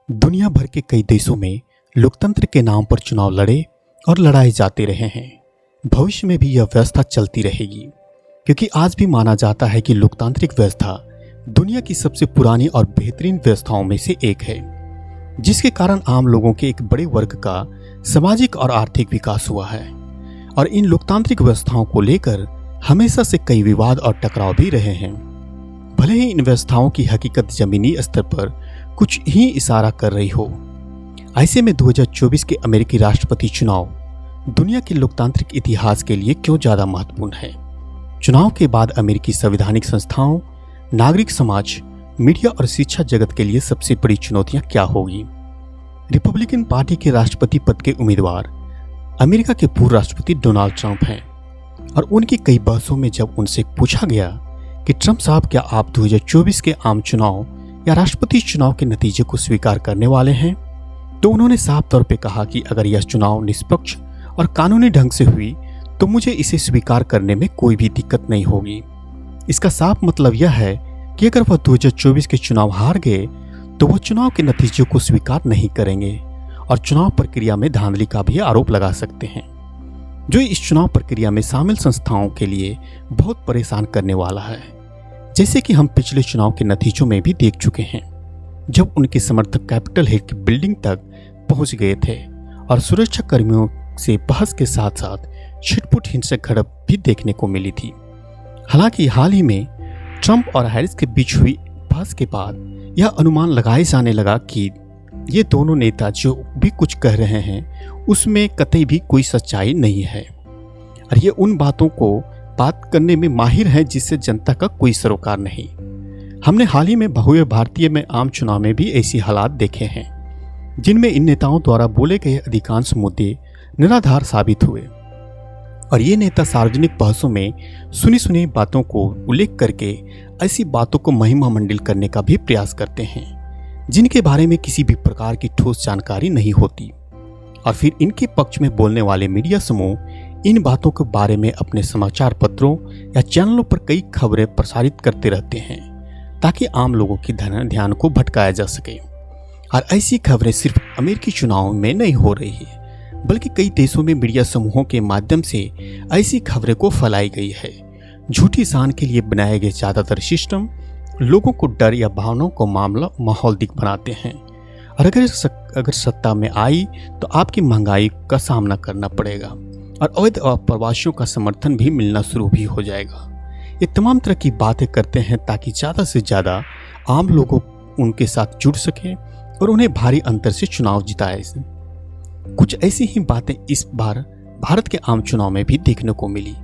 दुनिया भर के कई देशों में लोकतंत्र के नाम पर चुनाव लड़े और लड़ाए जाते रहे हैं। भविष्य में भी यह व्यवस्था चलती रहेगी, क्योंकि आज भी माना जाता है कि लोकतांत्रिक व्यवस्था दुनिया की सबसे पुरानी और बेहतरीन व्यवस्थाओं में से एक है, जिसके कारण आम लोगों के एक बड़े वर्ग का सामाजिक और आर्थिक विकास हुआ है। और इन लोकतांत्रिक व्यवस्थाओं को लेकर हमेशा से कई विवाद और टकराव भी रहे हैं। भले ही इन व्यवस्थाओं की हकीकत जमीनी स्तर पर कुछ ही इशारा कर रही हो। ऐसे में 2024 के अमेरिकी राष्ट्रपति चुनाव दुनिया के लोकतांत्रिक इतिहास के लिए क्यों ज्यादा महत्वपूर्ण है? चुनाव के बाद अमेरिकी संवैधानिक संस्थाओं, नागरिक समाज, मीडिया और शिक्षा जगत के लिए सबसे बड़ी चुनौतियां क्या होगी? रिपब्लिकन पार्टी के राष्ट्रपति पद के उम्मीदवार अमेरिका के पूर्व राष्ट्रपति डोनाल्ड ट्रंप हैं, और उनकी कई बहसों में जब उनसे पूछा गया कि ट्रंप साहब, क्या आप 2024 के आम चुनाव या राष्ट्रपति चुनाव के नतीजे को स्वीकार करने वाले हैं, तो उन्होंने साफ तौर पे कहा कि अगर यह चुनाव निष्पक्ष और कानूनी ढंग से हुई तो मुझे इसे स्वीकार करने में कोई भी दिक्कत नहीं होगी। इसका साफ मतलब यह है कि अगर वह 2024 के चुनाव हार गए तो वह चुनाव के नतीजों को स्वीकार नहीं करेंगे और चुनाव प्रक्रिया में धांधली का भी आरोप लगा सकते हैं, जो इस चुनाव प्रक्रिया में शामिल संस्थाओं के लिए बहुत परेशान करने वाला है। जैसे कि हम पिछले चुनाव के नतीजों में भी देख चुके हैं, जब उनके समर्थक कैपिटल हिल की बिल्डिंग तक पहुंच गए थे और सुरक्षा कर्मियों से बहस के साथ साथ छिटपुट हिंसक झड़प भी देखने को मिली थी। हालांकि हाल ही में ट्रंप और हैरिस के बीच हुई बहस के बाद यह अनुमान लगाए जाने लगा कि ये दोनों नेता जो भी कुछ कह रहे हैं उसमें कतई भी कोई सच्चाई नहीं है, और ये उन बातों को बात करने में माहिर है जिससे जनता का कोई सरोकार नहीं। हमने हाल ही में बहुए भारतीय में आम चुनाव में भी ऐसी हालात देखे हैं, जिनमें इन नेताओं द्वारा बोले गए अधिकांश मुद्दे निराधार साबित हुए, और ये नेता सार्वजनिक बहसों में सुनी सुनी बातों को उल्लेख करके ऐसी बातों को महिमा मंडित करने का भी प्रयास करते हैं जिनके बारे में किसी भी प्रकार की ठोस जानकारी नहीं होती। और फिर इनके पक्ष में बोलने वाले मीडिया समूह इन बातों के बारे में अपने समाचार पत्रों या चैनलों पर कई खबरें प्रसारित करते रहते हैं ताकि आम लोगों की ध्यान को भटकाया जा सके। और ऐसी खबरें सिर्फ अमेरिकी चुनाव में नहीं हो रही है, बल्कि कई देशों में मीडिया समूहों के माध्यम से ऐसी खबरें को फैलाई गई है। झूठी शान के लिए बनाए गए ज्यादातर सिस्टम लोगों को डर या भावनाओं को माहौल दिख बनाते हैं, और अगर सत्ता में आई तो आपकी महंगाई का सामना करना पड़ेगा और अवैध प्रवासियों का समर्थन भी मिलना शुरू भी हो जाएगा। ये तमाम तरह की बातें करते हैं ताकि ज़्यादा से ज़्यादा आम लोगों उनके साथ जुड़ सकें और उन्हें भारी अंतर से चुनाव जिताए। कुछ ऐसी ही बातें इस बार भारत के आम चुनाव में भी देखने को मिली,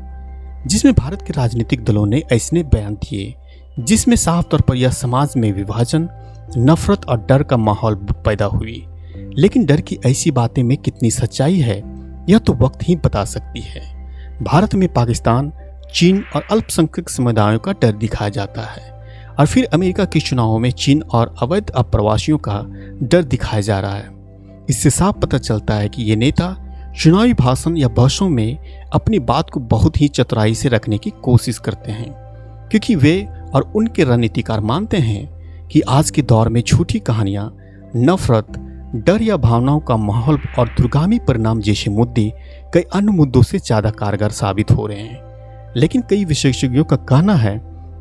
जिसमें भारत के राजनीतिक दलों ने ऐसे बयान दिए जिसमें साफ तौर पर यह समाज में विभाजन, नफरत और डर का माहौल पैदा हुई। लेकिन डर की ऐसी बातें में कितनी सच्चाई है यह तो वक्त ही बता सकती है। भारत में पाकिस्तान, चीन और अल्पसंख्यक समुदायों का डर दिखाया जाता है, और फिर अमेरिका के चुनावों में चीन और अवैध अप्रवासियों का डर दिखाया जा रहा है। इससे साफ पता चलता है कि ये नेता चुनावी भाषण या बहसों में अपनी बात को बहुत ही चतुराई से रखने की कोशिश करते हैं, क्योंकि वे और उनके रणनीतिकार मानते हैं कि आज के दौर में झूठी कहानियां, नफरत, डर या भावनाओं का माहौल और दूरगामी परिणाम जैसे मुद्दे कई अन्य मुद्दों से ज्यादा कारगर साबित हो रहे हैं। लेकिन कई विशेषज्ञों का कहना है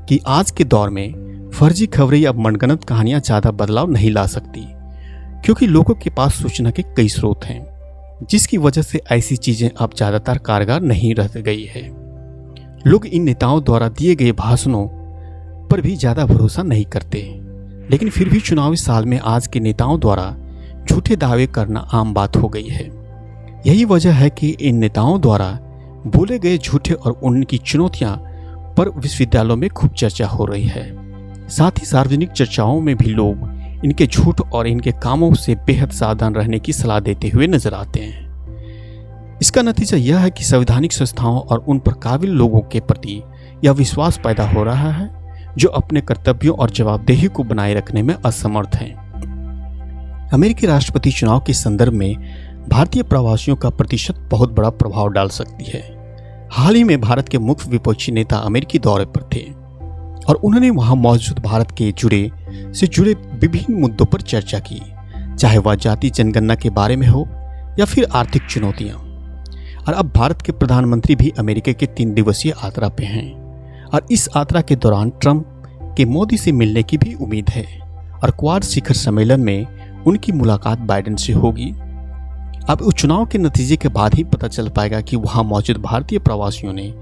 कि आज के दौर में फर्जी खबरें या मनगढ़ंत कहानियां ज्यादा बदलाव नहीं ला सकती, क्योंकि लोगों के पास सूचना के कई स्रोत हैं, जिसकी वजह से ऐसी चीजें अब ज्यादातर कारगर नहीं रह गई है। लोग इन नेताओं द्वारा दिए गए भाषणों पर भी ज्यादा भरोसा नहीं करते, लेकिन फिर भी चुनावी साल में आज के नेताओं द्वारा झूठे दावे करना आम बात हो गई है। यही वजह है कि इन नेताओं द्वारा बोले गए झूठे और उनकी चुनौतियां पर विश्वविद्यालयों में खूब चर्चा हो रही है। साथ ही सार्वजनिक चर्चाओं में भी लोग इनके झूठ और इनके कामों से बेहद सावधान रहने की सलाह देते हुए नजर आते हैं। इसका नतीजा यह है कि संवैधानिक संस्थाओं और उन पर काबिल लोगों के प्रति यह विश्वास पैदा हो रहा है जो अपने कर्तव्यों और जवाबदेही को बनाए रखने में असमर्थ हैं। अमेरिकी राष्ट्रपति चुनाव के संदर्भ में भारतीय प्रवासियों का प्रतिशत बहुत बड़ा प्रभाव डाल सकती है। हाल ही में भारत के मुख्य विपक्षी नेता अमेरिकी दौरे पर थे और उन्होंने वहां मौजूद भारत के जुड़े विभिन्न मुद्दों पर चर्चा की, चाहे वह जाति जनगणना के बारे में हो या फिर आर्थिक चुनौतियां। और अब भारत के प्रधानमंत्री भी अमेरिका के 3 दिवसीय यात्रा पे हैं और इस यात्रा के दौरान ट्रंप के मोदी से मिलने की भी उम्मीद है और क्वाड शिखर सम्मेलन में उनकी मुलाकात बाइडेन से होगी। अब उस चुनाव के नतीजे के बाद ही पता चल पाएगा कि वहां मौजूद भारतीय प्रवासियों ने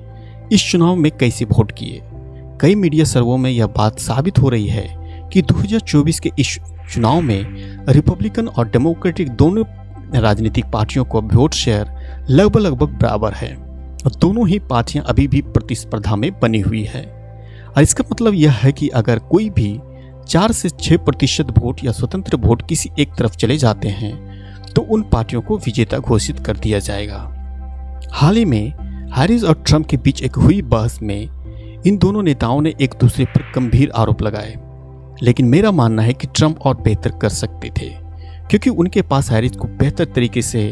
इस चुनाव में कैसे वोट किए। कई मीडिया सर्वों में यह बात साबित हो रही है कि 2024 के इस चुनाव में रिपब्लिकन और डेमोक्रेटिक दोनों राजनीतिक पार्टियों का वोट शेयर लगभग बराबर है और दोनों ही पार्टियां अभी भी प्रतिस्पर्धा में बनी हुई है। और इसका मतलब यह है कि अगर कोई भी 4 से 6% वोट या स्वतंत्र वोट किसी एक तरफ चले जाते हैं तो उन पार्टियों को विजेता घोषित कर दिया जाएगा। हाल ही में हैरिस और ट्रंप के बीच एक हुई बहस में इन दोनों नेताओं ने एक दूसरे पर गंभीर आरोप लगाए, लेकिन मेरा मानना है कि ट्रंप और बेहतर कर सकते थे क्योंकि उनके पास हैरिस को बेहतर तरीके से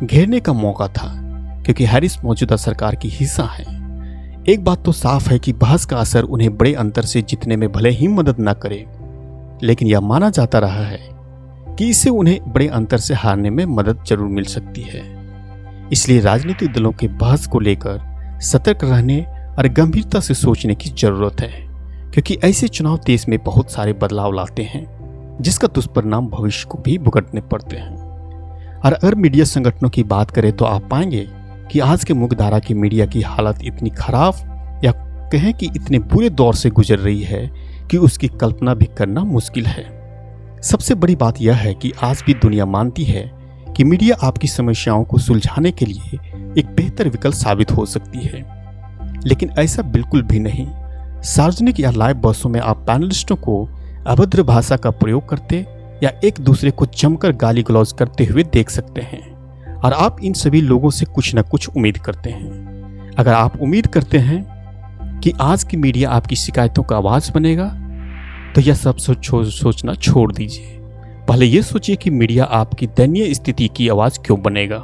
घेरने का मौका था, क्योंकि हैरिस मौजूदा सरकार की हिस्सा है। एक बात तो साफ है कि बहस का असर उन्हें बड़े अंतर से जीतने में भले ही मदद न करे, लेकिन यह माना जाता रहा है कि इससे उन्हें बड़े अंतर से हारने में मदद जरूर मिल सकती है। इसलिए राजनीतिक दलों के बहस को लेकर सतर्क रहने और गंभीरता से सोचने की जरूरत है, क्योंकि ऐसे चुनाव देश में बहुत सारे बदलाव लाते हैं जिसका दुष्परिणाम भविष्य को भी भुगतने पड़ते हैं। और अगर मीडिया संगठनों की बात करें तो आप पाएंगे कि आज के मुख्यधारा की मीडिया की हालत इतनी खराब या कहें कि इतने बुरे दौर से गुजर रही है कि उसकी कल्पना भी करना मुश्किल है। सबसे बड़ी बात यह है कि आज भी दुनिया मानती है कि मीडिया आपकी समस्याओं को सुलझाने के लिए एक बेहतर विकल्प साबित हो सकती है, लेकिन ऐसा बिल्कुल भी नहीं। सार्वजनिक या लाइव बहसों में आप पैनलिस्टों को अभद्र भाषा का प्रयोग करते या एक दूसरे को जमकर गाली गलौज करते हुए देख सकते हैं और आप इन सभी लोगों से कुछ न कुछ उम्मीद करते हैं। अगर आप उम्मीद करते हैं कि आज की मीडिया आपकी शिकायतों का आवाज बनेगा तो यह सब सोचना छोड़ दीजिए। पहले यह सोचिए कि मीडिया आपकी दयनीय स्थिति की आवाज क्यों बनेगा।